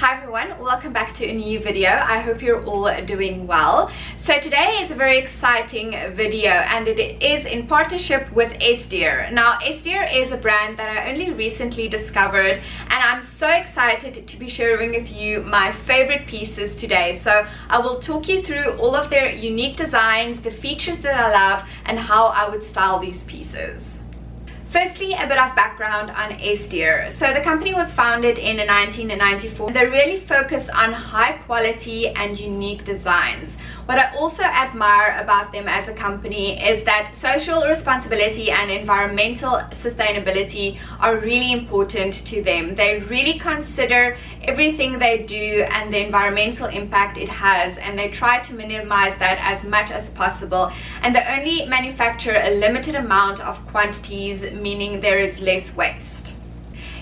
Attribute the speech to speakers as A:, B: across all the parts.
A: Hi everyone, welcome back to a new video. I hope you're all doing well. So today is a very exciting video and it is in partnership with S.DEER. Now S.DEER is a brand that I only recently discovered and I'm so excited to be sharing with you my favorite pieces today. So I will talk you through all of their unique designs, the features that I love and how I would style these pieces. Firstly, a bit of background on S.DEER. So the company was founded in 1994. They really focus on high quality and unique designs. What I also admire about them as a company is that social responsibility and environmental sustainability are really important to them. They really consider everything they do and the environmental impact it has, and they try to minimize that as much as possible. And they only manufacture a limited amount of quantities, meaning there is less waste.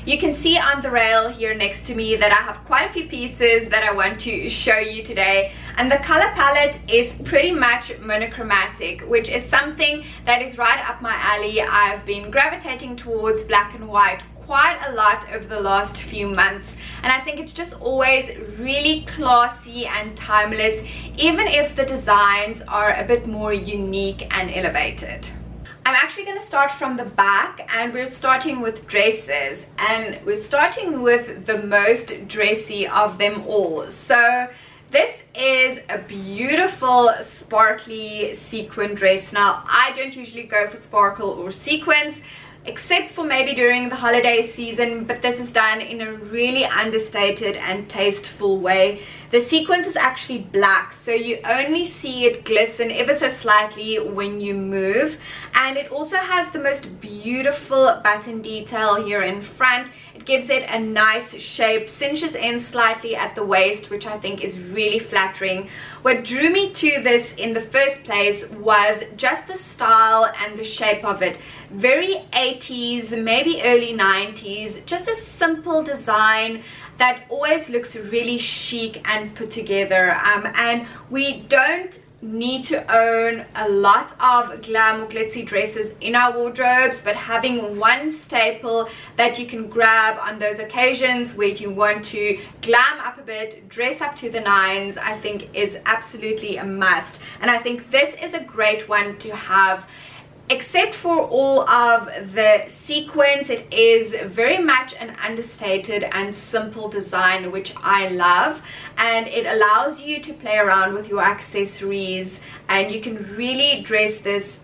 A: You can see on the rail here next to me that I have quite a few pieces that I want to show you today, and the color palette is pretty much monochromatic, which is something that is right up my alley. I've been gravitating towards black and white quite a lot over the last few months, and I think it's just always really classy and timeless, even if the designs are a bit more unique and elevated. I'm actually going to start from the back, and we're starting with dresses, and we're starting with the most dressy of them all. So this is a beautiful sparkly sequin dress. Now I don't usually go for sparkle or sequins except for maybe during the holiday season, but this is done in a really understated and tasteful way. The sequins is actually black, so you only see it glisten ever so slightly when you move, and it also has the most beautiful button detail here in front. It gives it a nice shape, cinches in slightly at the waist, which I think is really flattering. What drew me to this in the first place was just the style and the shape of it. Very 80s, maybe early 90s, just a simple design that always looks really chic and put together. And we don't need to own a lot of glam or glitzy dresses in our wardrobes, but having one staple that you can grab on those occasions where you want to glam up a bit, dress up to the nines, I think is absolutely a must. And I think this is a great one to have. Except for all of the sequins, it is very much an understated and simple design, which I love, and it allows you to play around with your accessories, and you can really dress this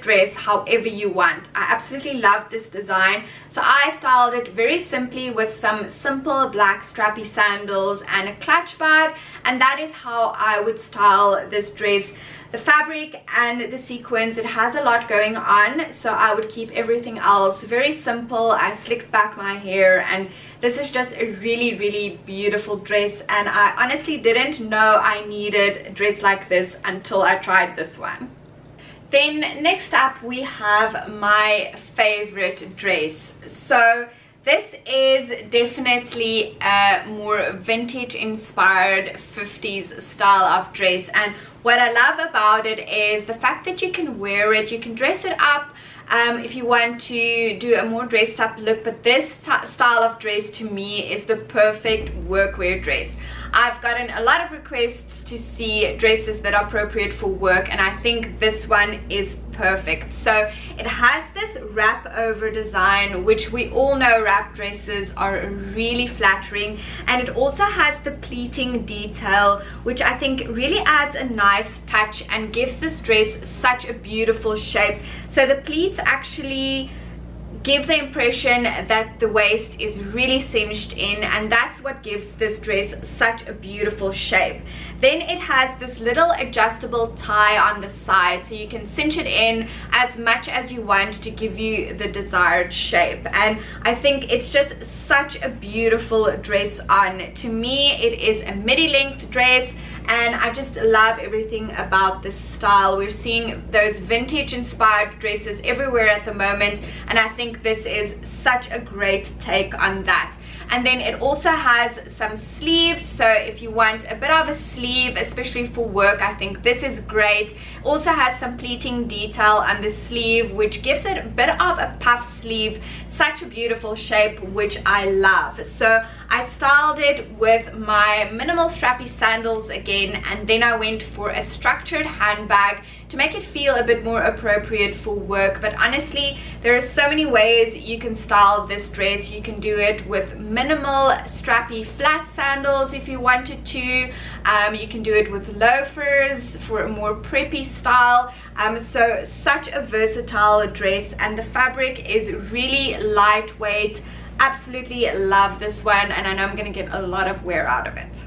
A: dress however you want. I absolutely love this design, so I styled it very simply with some simple black strappy sandals and a clutch bag, and that is how I would style this dress. The fabric and the sequins, it has a lot going on, so I would keep everything else very simple. I slicked back my hair, and this is just a really beautiful dress, and I honestly didn't know I needed a dress like this until I tried this one. Then next up we have my favorite dress. So this is definitely a more vintage inspired 50s style of dress, and what I love about it is the fact that you can wear it, you can dress it up if you want to do a more dressed up look, but this style of dress to me is the perfect workwear dress. I've gotten a lot of requests to see dresses that are appropriate for work, and I think this one is perfect. So it has this wrap over design, which we all know wrap dresses are really flattering, and it also has the pleating detail, which I think really adds a nice touch and gives this dress such a beautiful shape. So the pleats actually give the impression that the waist is really cinched in, and that's what gives this dress such a beautiful shape. Then it has this little adjustable tie on the side, so you can cinch it in as much as you want to give you the desired shape, and I think it's just such a beautiful dress on. To me, it is a midi length dress, and I just love everything about this style. We're seeing those vintage inspired dresses everywhere at the moment, and I think this is such a great take on that. And then it also has some sleeves, so if you want a bit of a sleeve, especially for work, I think this is great. Also has some pleating detail on the sleeve, which gives it a bit of a puff sleeve. Such a beautiful shape, which I love. So I styled it with my minimal strappy sandals again, and then I went for a structured handbag to make it feel a bit more appropriate for work. But honestly, there are so many ways you can style this dress. You can do it with minimal strappy flat sandals if you wanted to. You can do it with loafers for a more preppy style. So such a versatile dress, and the fabric is really lightweight. Absolutely love this one, and I know I'm going to get a lot of wear out of it.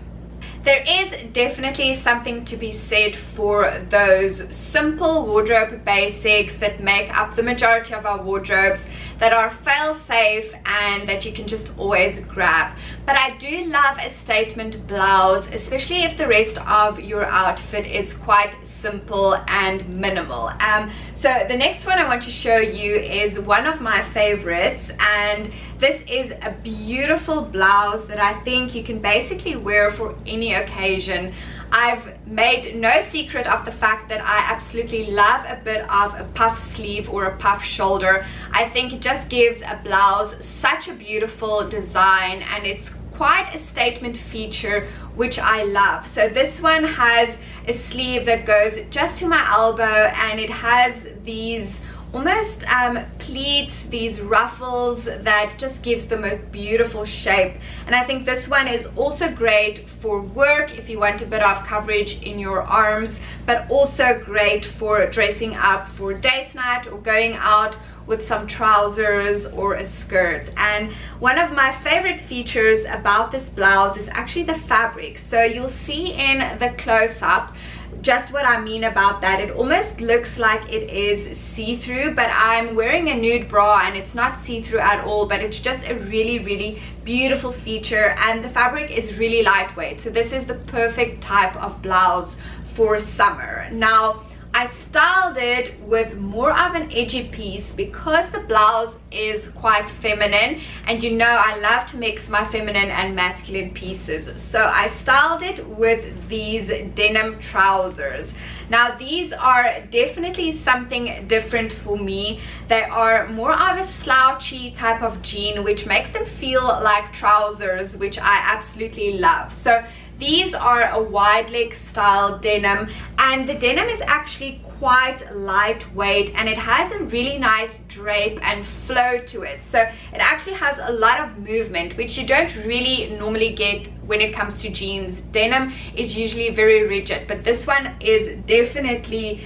A: There is definitely something to be said for those simple wardrobe basics that make up the majority of our wardrobes, that are fail-safe and that you can just always grab. But I do love a statement blouse, especially if the rest of your outfit is quite simple and minimal. So the next one I want to show you is one of my favorites, and this is a beautiful blouse that I think you can basically wear for any occasion. I've made no secret of the fact that I absolutely love a bit of a puff sleeve or a puff shoulder. I think it just gives a blouse such a beautiful design, and it's quite a statement feature, which I love. So this one has a sleeve that goes just to my elbow, and it has these almost pleats, these ruffles that just gives the most beautiful shape. And I think this one is also great for work if you want a bit of coverage in your arms, but also great for dressing up for date night or going out with some trousers or a skirt. And one of my favorite features about this blouse is actually the fabric. So you'll see in the close-up just what I mean about that. It almost looks like it is see-through, but I'm wearing a nude bra and it's not see-through at all, but it's just a really beautiful feature, and the fabric is really lightweight. So this is the perfect type of blouse for summer. Now, I styled it with more of an edgy piece because the blouse is quite feminine, and you know I love to mix my feminine and masculine pieces. So I styled it with these denim trousers. Now these are definitely something different for me. They are more of a slouchy type of jean, which makes them feel like trousers, which I absolutely love. So these are a wide leg style denim, and the denim is actually quite lightweight, and it has a really nice drape and flow to it. So it actually has a lot of movement, which you don't really normally get when it comes to jeans. Denim is usually very rigid, but this one is definitely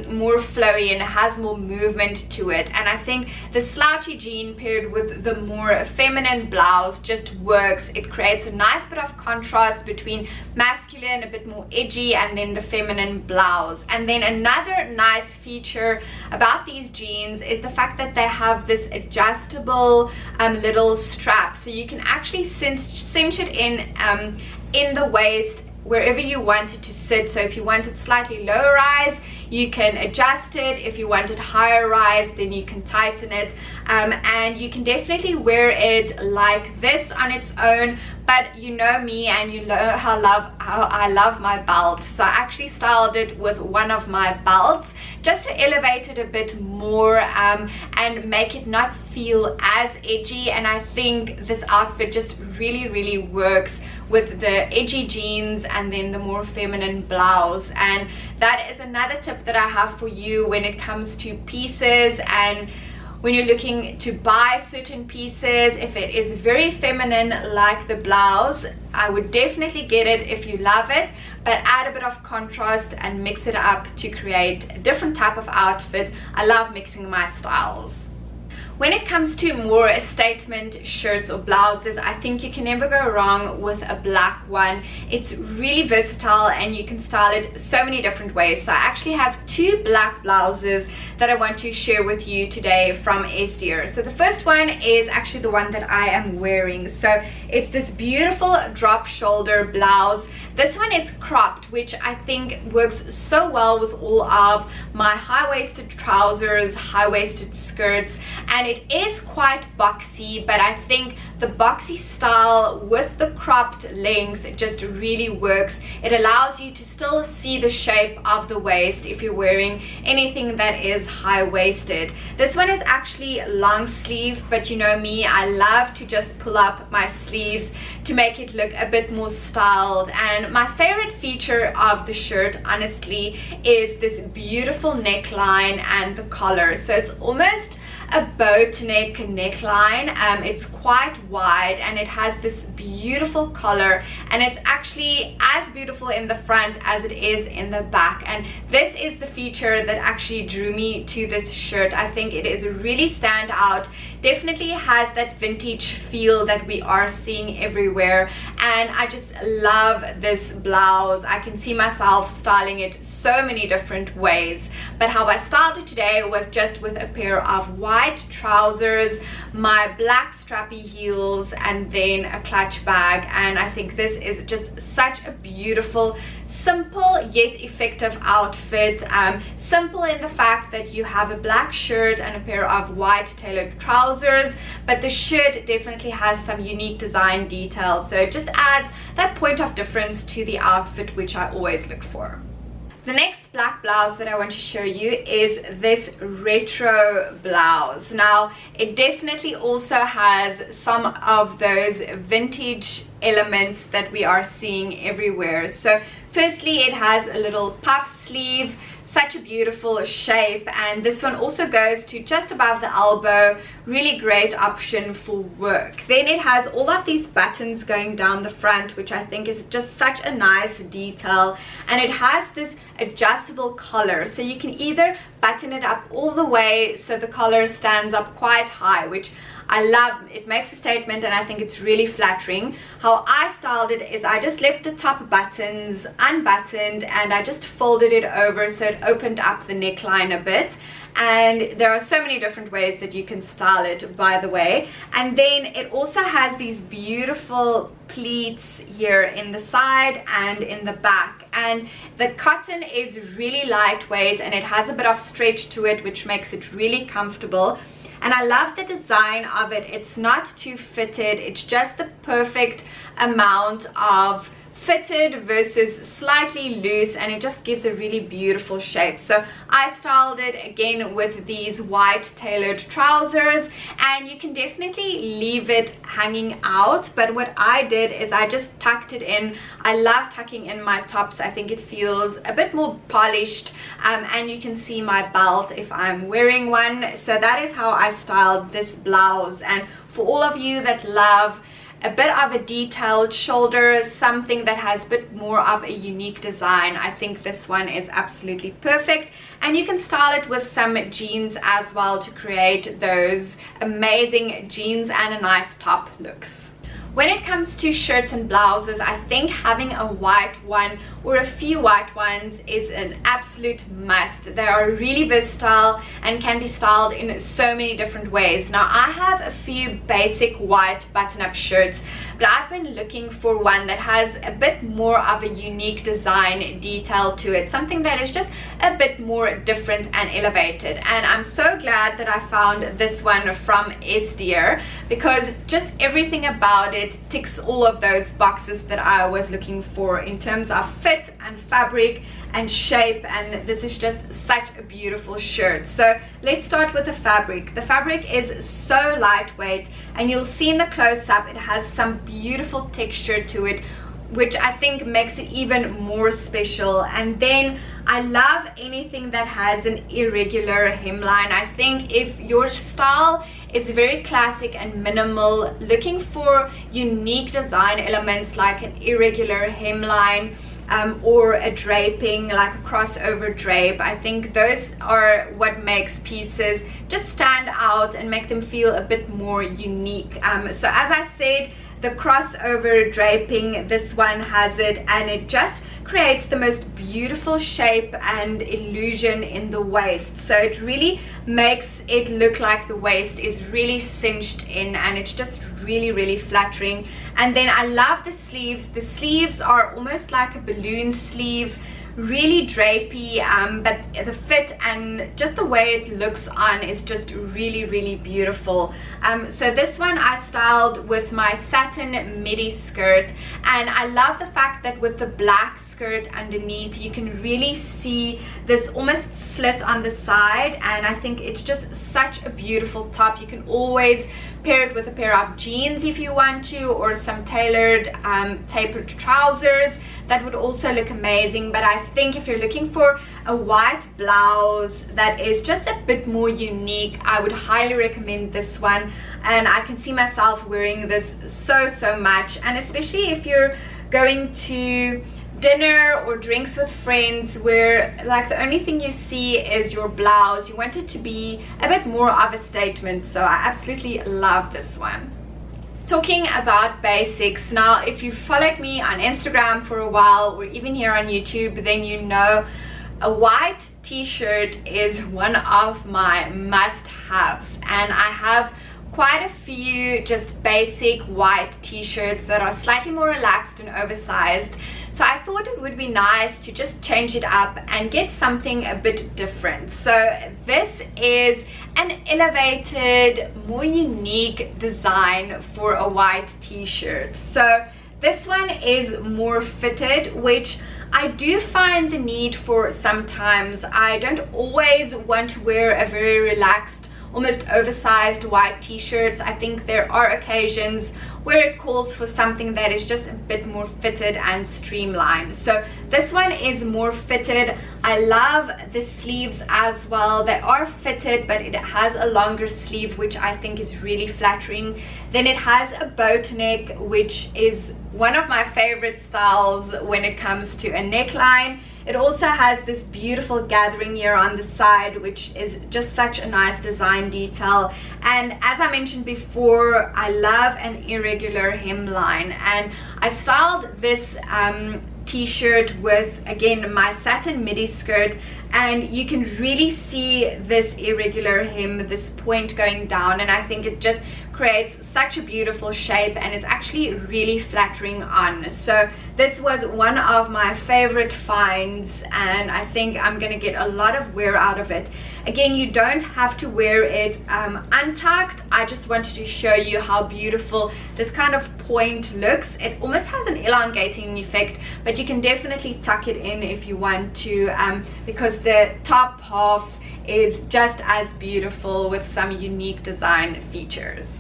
A: more flowy and has more movement to it. And I think the slouchy jean paired with the more feminine blouse just works. It creates a nice bit of contrast between masculine, a bit more edgy, and then the feminine blouse. And then another nice feature about these jeans is the fact that they have this adjustable little strap, so you can actually cinch it in the waist wherever you want it to sit. So if you want it slightly lower rise, you can adjust it. If you want it higher rise, then you can tighten it, and you can definitely wear it like this on its own. But you know me, and you know how I love my belts, so I actually styled it with one of my belts just to elevate it a bit more and make it not feel as edgy. And I think this outfit just really works with the edgy jeans and then the more feminine blouse. And that is another tip that I have for you when it comes to pieces, and when you're looking to buy certain pieces. If it is very feminine like the blouse, I would definitely get it if you love it, but add a bit of contrast and mix it up to create a different type of outfit. I love mixing my styles. When it comes to more statement shirts or blouses, I think you can never go wrong with a black one. It's really versatile and you can style it so many different ways. So I actually have two black blouses that I want to share with you today from S.DEER. So the first one is actually the one that I am wearing. So it's this beautiful drop shoulder blouse. This one is cropped, which I think works so well with all of my high-waisted trousers, high-waisted skirts, and it is quite boxy, but I think the boxy style with the cropped length just really works. It allows you to still see the shape of the waist if you're wearing anything that is high-waisted. This one is actually long sleeve, but you know me, I love to just pull up my sleeves to make it look a bit more styled. And my favorite feature of the shirt, honestly, is this beautiful neckline and the collar. So it's almost a boat neck neckline. It's quite wide and it has this beautiful collar, and it's actually as beautiful in the front as it is in the back. And this is the feature that actually drew me to this shirt. I think it is really stand out. Definitely has that vintage feel that we are seeing everywhere, and I just love this blouse. I can see myself styling it so many different ways, but how I styled it today was just with a pair of white trousers, my black strappy heels, and then a clutch bag. And I think this is just such a beautiful, simple yet effective outfit. Simple in the fact that you have a black shirt and a pair of white tailored trousers, but the shirt definitely has some unique design details, so it just adds that point of difference to the outfit, which I always look for. The next black blouse that I want to show you is this retro blouse. Now, it definitely also has some of those vintage elements that we are seeing everywhere. So firstly, it has a little puff sleeve, such a beautiful shape, and this one also goes to just above the elbow. Really great option for work. Then it has all of these buttons going down the front, which I think is just such a nice detail, and it has this adjustable collar, so you can either button it up all the way so the collar stands up quite high, which I love. It makes a statement and I think it's really flattering. How I styled it is I just left the top buttons unbuttoned and I just folded it over so it opened up the neckline a bit. And there are so many different ways that you can style it, by the way. And then it also has these beautiful pleats here in the side and in the back, and the cotton is really lightweight and it has a bit of stretch to it, which makes it really comfortable. And I love the design of it. It's not too fitted, it's just the perfect amount of fitted versus slightly loose, and it just gives a really beautiful shape. So I styled it again with these white tailored trousers, and you can definitely leave it hanging out, but what I did is I just tucked it in. I love tucking in my tops. I think it feels a bit more polished, and you can see my belt if I'm wearing one. So that is how I styled this blouse. And for all of you that love a bit of a detailed shoulder, something that has a bit more of a unique design, I think this one is absolutely perfect. And you can style it with some jeans as well to create those amazing jeans and a nice top looks. When it comes to shirts and blouses, I think having a white one or a few white ones is an absolute must. They are really versatile and can be styled in so many different ways. Now, I have a few basic white button-up shirts, but I've been looking for one that has a bit more of a unique design detail to it, something that is just a bit more different and elevated. And I'm so glad that I found this one from S.DEER, because just everything about it ticks all of those boxes that I was looking for in terms of fit and fabric and shape, and this is just such a beautiful shirt. So let's start with the fabric. The fabric is so lightweight, and you'll see in the close-up it has some beautiful texture to it, which I think makes it even more special. And then I love anything that has an irregular hemline. I think if your style is very classic and minimal, looking for unique design elements like an irregular hemline, or a draping like a crossover drape, I think those are what makes pieces just stand out and make them feel a bit more unique. So as I said, the crossover draping, this one has it, and it just creates the most beautiful shape and illusion in the waist. So it really makes it look like the waist is really cinched in, and it's just really flattering. And then I love the sleeves. The sleeves are almost like a balloon sleeve, really drapey, but the fit and just the way it looks on is just really beautiful. So this one I styled with my satin midi skirt, and I love the fact that with the black skirt underneath you can really see this almost slit on the side, and I think it's just such a beautiful top. You can always pair it with a pair of jeans if you want to, or some tailored tapered trousers. That would also look amazing. But I think if you're looking for a white blouse that is just a bit more unique, I would highly recommend this one, and I can see myself wearing this so much. And especially if you're going to dinner or drinks with friends where like the only thing you see is your blouse, you want it to be a bit more of a statement. So I absolutely love this one. Talking about basics, now if you followed me on Instagram for a while or even here on YouTube, then you know a white t-shirt is one of my must-haves, and I have quite a few just basic white t-shirts that are slightly more relaxed and oversized. So I thought it would be nice to just change it up and get something a bit different. So this is an elevated, more unique design for a white t-shirt. So this one is more fitted, which I do find the need for sometimes. I don't always want to wear a very relaxed, almost oversized white t-shirts. I think there are occasions where it calls for something that is just a bit more fitted and streamlined. So this one is more fitted. I love the sleeves as well. They are fitted, but it has a longer sleeve, which I think is really flattering. Then it has a boat neck, which is one of my favorite styles when it comes to a neckline. It also has this beautiful gathering here on the side, which is just such a nice design detail. And as I mentioned before, I love an irregular hemline, and I styled this t-shirt with, again, my satin midi skirt, and you can really see this irregular hem, this point going down, and I think it just creates such a beautiful shape, and it's actually really flattering on. So this was one of my favorite finds, and I think I'm gonna get a lot of wear out of it. Again, you don't have to wear it untucked. I just wanted to show you how beautiful this kind of point looks. It almost has an elongating effect, but you can definitely tuck it in if you want to, because the top half is just as beautiful with some unique design features.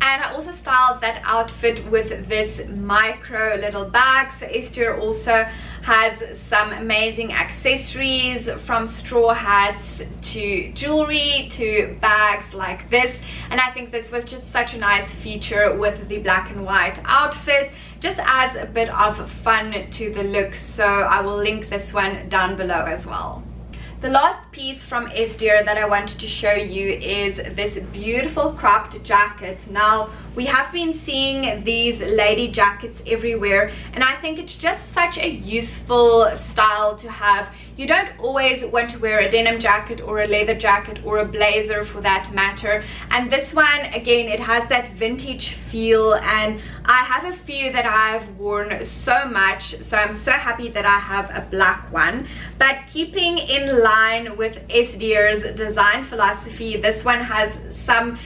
A: And I also styled that outfit with this micro little bag. So S.DEER also has some amazing accessories, from straw hats to jewelry to bags like this. And I think this was just such a nice feature with the black and white outfit. Just adds a bit of fun to the look. So I will link this one down below as well. The last piece from S.DEER that I wanted to show you is this beautiful cropped jacket. Now, we have been seeing these lady jackets everywhere, and I think it's just such a useful style to have. You don't always want to wear a denim jacket or a leather jacket or a blazer for that matter. And this one, again, it has that vintage feel, and I have a few that I've worn so much, so I'm so happy that I have a black one. But keeping in line with S.DEER's design philosophy, this one has some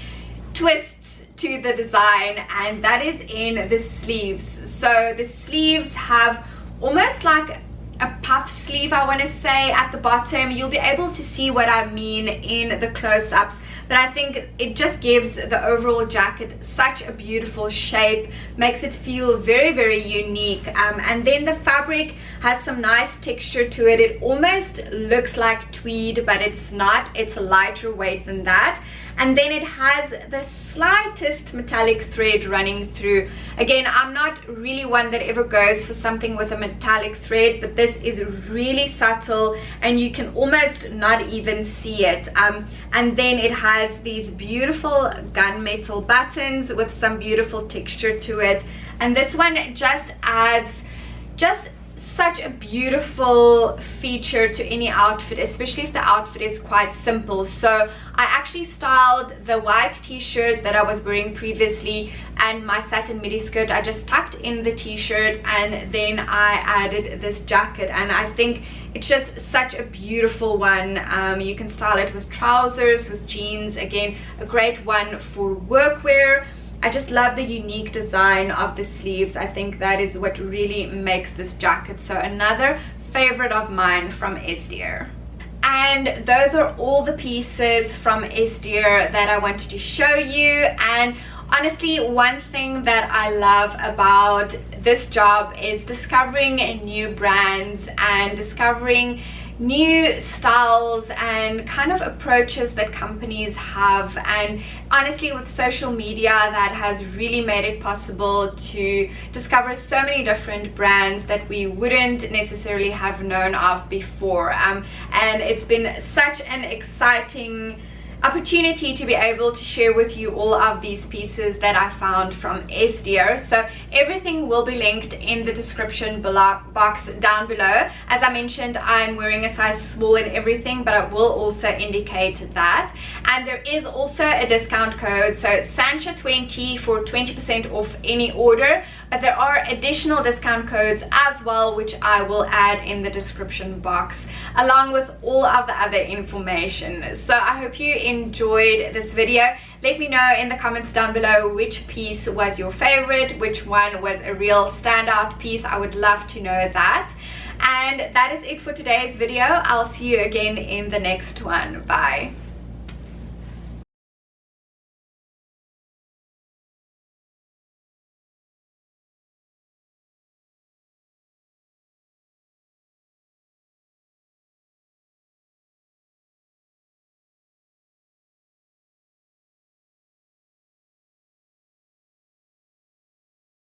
A: twists to the design, and that is in the sleeves. So the sleeves have almost like a puff sleeve, I want to say, at the bottom. You'll be able to see what I mean in the close-ups, but I think it just gives the overall jacket such a beautiful shape, makes it feel very unique. And then the fabric has some nice texture to it. It almost looks like tweed, but it's not. It's a lighter weight than that. And then it has the slightest metallic thread running through. Again, I'm not really one that ever goes for something with a metallic thread, but this is really subtle and you can almost not even see it. And then it has these beautiful gunmetal buttons with some beautiful texture to it. And this one just adds such a beautiful feature to any outfit, especially if the outfit is quite simple. So I actually styled the white t-shirt that I was wearing previously and my satin midi skirt. I just tucked in the t-shirt and then I added this jacket, and I think it's just such a beautiful one. You can style it with trousers, with jeans. Again, a great one for workwear. I just love the unique design of the sleeves. I think that is what really makes this jacket. So another favorite of mine from S.DEER. And those are all the pieces from S.DEER that I wanted to show you. And honestly, one thing that I love about this job is discovering new brands and discovering new styles and kind of approaches that companies have. And honestly, with social media, that has really made it possible to discover so many different brands that we wouldn't necessarily have known of before. And it's been such an exciting opportunity to be able to share with you all of these pieces that I found from S.DEER. So everything will be linked in the description box down below. As I mentioned, I'm wearing a size small in everything, but I will also indicate that. And there is also a discount code, so Sansha20 for 20% off any order. But there are additional discount codes as well, which I will add in the description box along with all of the other information. So I hope you enjoyed this video. Let me know in the comments down below which piece was your favorite, which one was a real standout piece. I would love to know that. And that is it for today's video. I'll see you again in the next one. Bye.